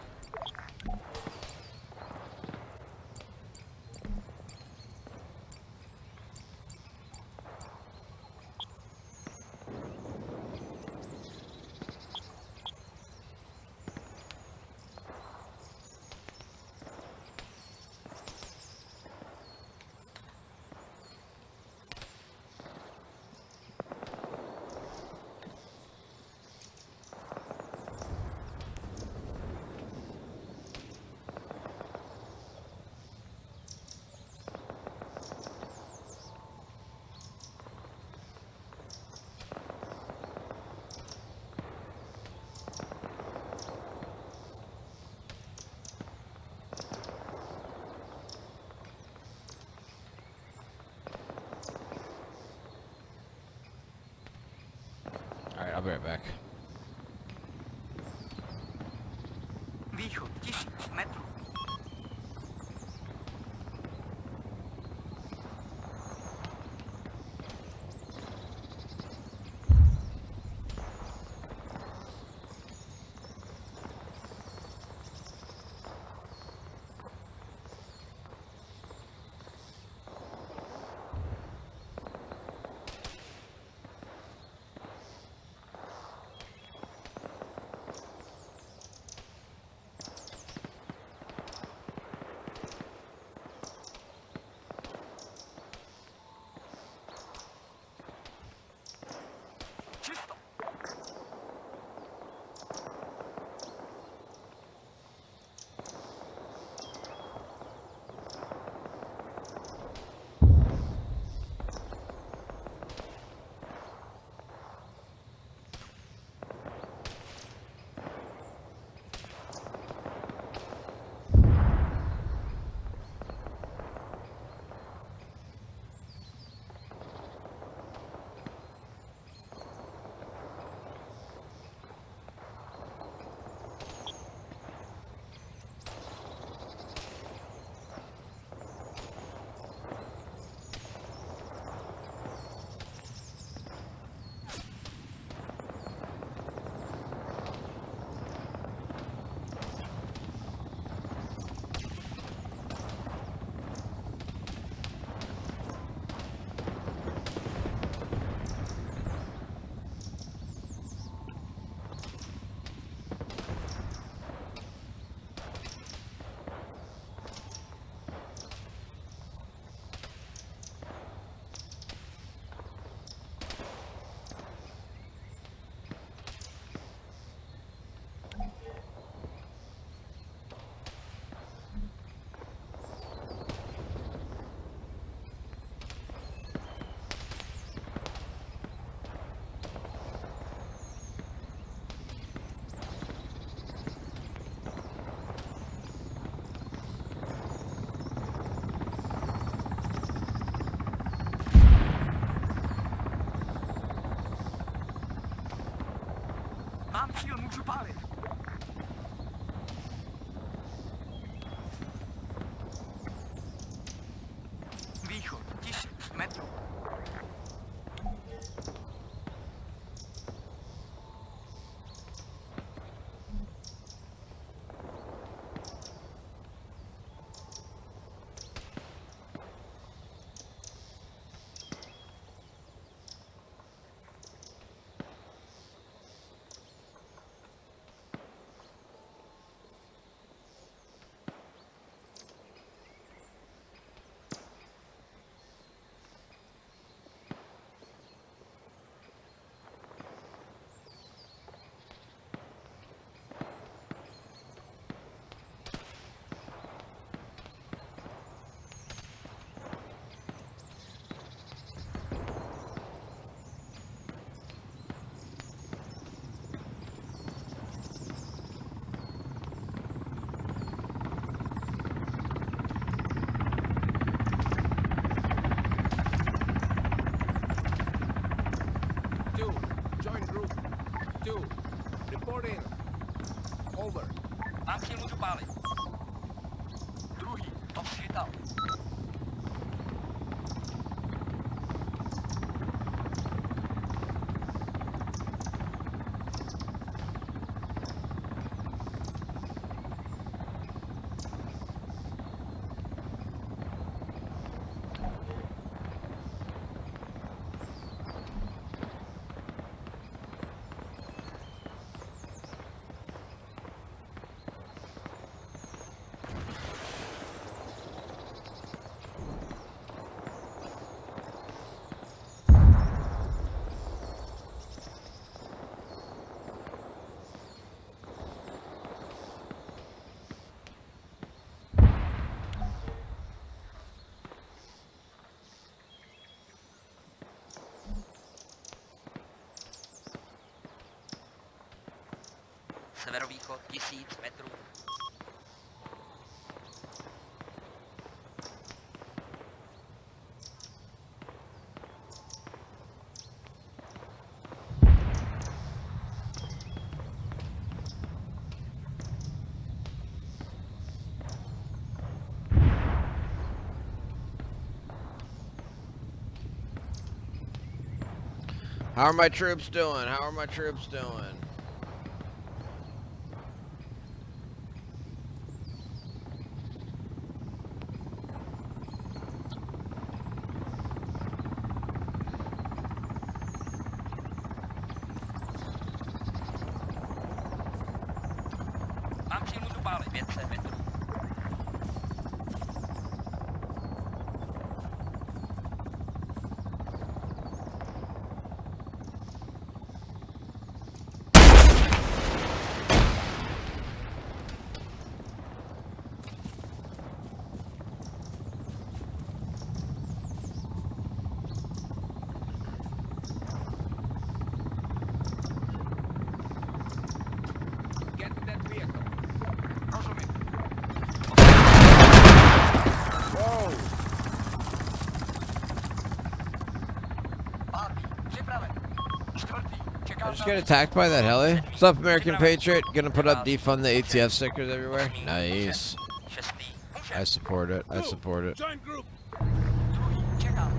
Alright, I'll be right back. Východ 1000 metrů. pálit. Druhý, top schytal. Severovýchod 1000 metrů. How are my troops doing? How are my troops doing? Mám cíl můžu pálit 500 metrů. Get to that vehicle. Rozumím. Whoa! Pátý, připraven. Čtvrtý, čekám I just get attacked by that heli? What's up, American Patriot? Gonna put up defund the ATF stickers everywhere? Nice. Šestý, I support it. I support it. Join group. druhý, čekám.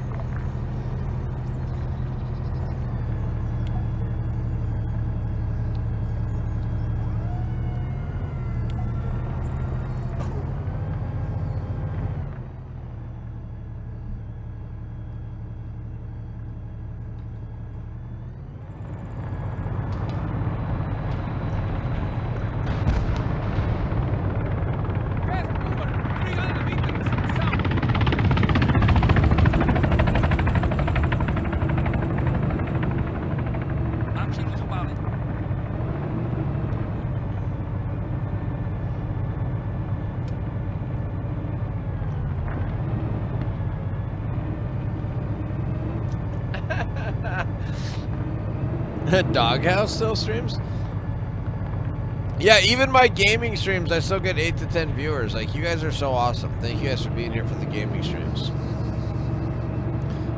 Fast mover. 300 meters. South. Mám cíl můžu pálit. Doghouse still streams? Yeah, even my gaming streams, I still get 8 to 10 viewers. Like, you guys are so awesome. Thank you guys for being here for the gaming streams.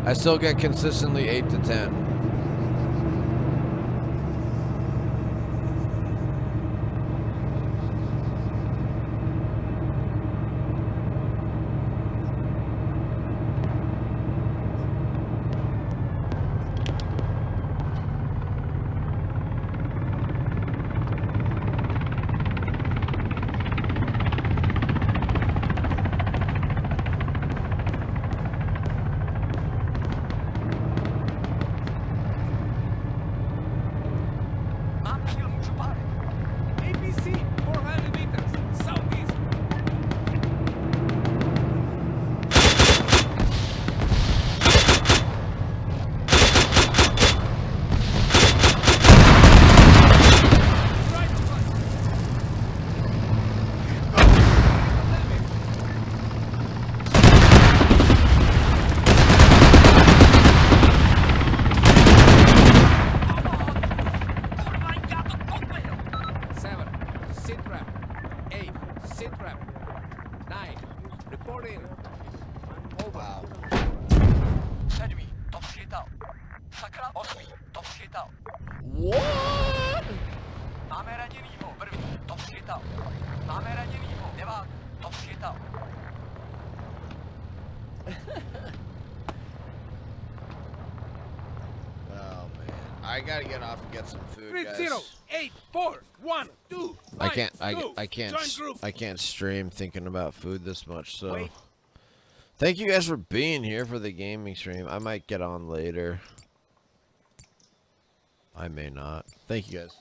I still get consistently 8 to 10. Mám cíl můžu pálit. APC. 400 meters. Southeast. Right front. Kurva, já to podbil. 7. Sit rep. 8. Sit rep. 9. Report in. Over. Sedmý, top schytal. Sakra, osmý, top schytal. What? Máme raněnýho, první, top schytal. Máme raněnýho. Oh man, I gotta get off and get some food, guys. 308412. I can't stream thinking about food this much. So, Wait. thank you guys for being here for the gaming stream. I might get on later. I may not. Thank you guys.